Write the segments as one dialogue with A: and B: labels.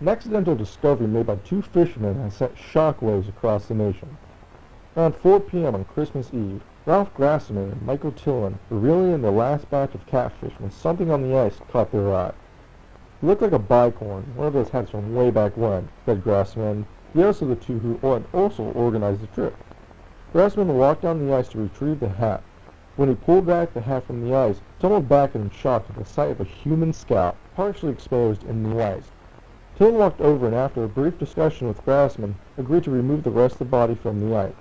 A: An accidental discovery made by two fishermen has sent shockwaves across the nation. Around 4 p.m. on Christmas Eve, Ralph Grassman and Michael Tillman were reeling in the last batch of catfish when something on the ice caught their eye. It looked like a bicorn, one of those hats from way back when, said Grassman, the others of the two who also organized the trip. Grassman walked down the ice to retrieve the hat. When he pulled back the hat from the ice, tumbled back in shock at the sight of a human scalp, partially exposed in the ice. Tillman walked over and after a brief discussion with Grassman, agreed to remove the rest of the body from the ice.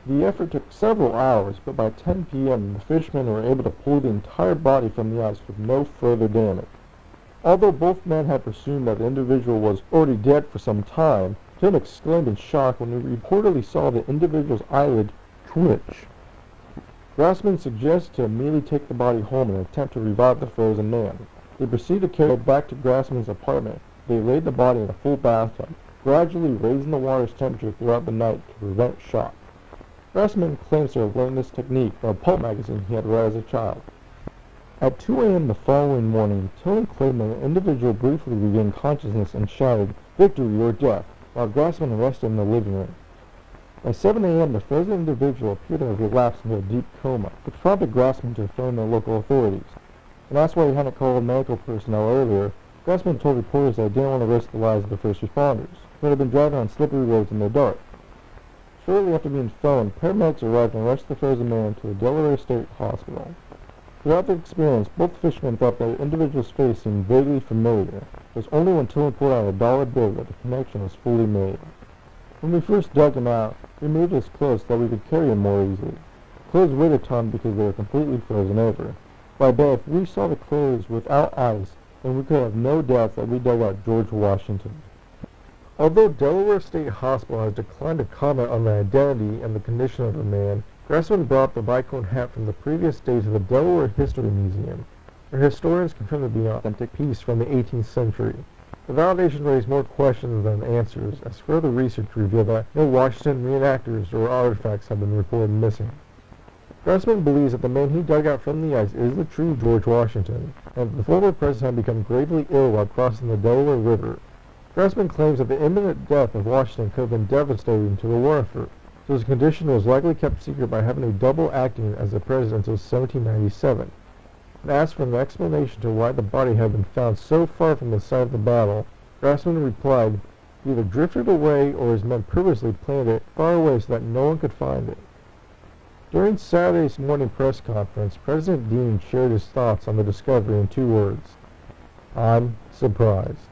A: The effort took several hours, but by 10 p.m. the fishermen were able to pull the entire body from the ice with no further damage. Although both men had presumed that the individual was already dead for some time, Tim exclaimed in shock when he reportedly saw the individual's eyelid twitch. Grassman suggested to immediately take the body home and attempt to revive the frozen man. They proceeded to carry it back to Grassman's apartment. They laid the body in a full bathtub, gradually raising the water's temperature throughout the night to prevent shock. Grassman claims to have learned this technique from a pulp magazine he had read as a child. At 2 a.m. the following morning, Tillman claimed that an individual briefly regained consciousness and shouted, "Victory or death," while Grassman arrested in the living room. By 7 a.m. the frozen individual appeared to have relapsed into a deep coma, which prompted Grassman to phone the local authorities. When asked why he hadn't called medical personnel earlier, Grassman told reporters that he didn't want to risk the lives of the first responders, who had been driving on slippery roads in the dark. Shortly after being phoned, paramedics arrived and rushed the frozen man to the Delaware State Hospital. Throughout their experience, both fishermen thought that the individual's face seemed vaguely familiar. It was only when Tillman pulled out a dollar bill that the connection was fully made. When we first dug him out, we moved his clothes so that we could carry him more easily. Clothes weighed a ton because they were completely frozen over. By day, if we saw the clothes without ice, then we could have no doubt that we dug out George Washington. Although Delaware State Hospital has declined to comment on the identity and the condition of the man, Grassman brought the bicorn hat from the previous day to the Delaware History Museum, where historians confirmed it to be an authentic piece from the 18th century. The validation raised more questions than answers, as further research revealed that no Washington reenactors or artifacts have been reported missing. Grassman believes that the man he dug out from the ice is the true George Washington, and that the former president had become gravely ill while crossing the Delaware River. Grassman claims that the imminent death of Washington could have been devastating to the war effort, so his condition was likely kept secret by having a double acting as the president until 1797. When asked for an explanation to why the body had been found so far from the site of the battle, Grassman replied, "He either drifted away or his men purposely planted it far away so that no one could find it." During Saturday's morning press conference, President Dean shared his thoughts on the discovery in 2 words: "I'm surprised."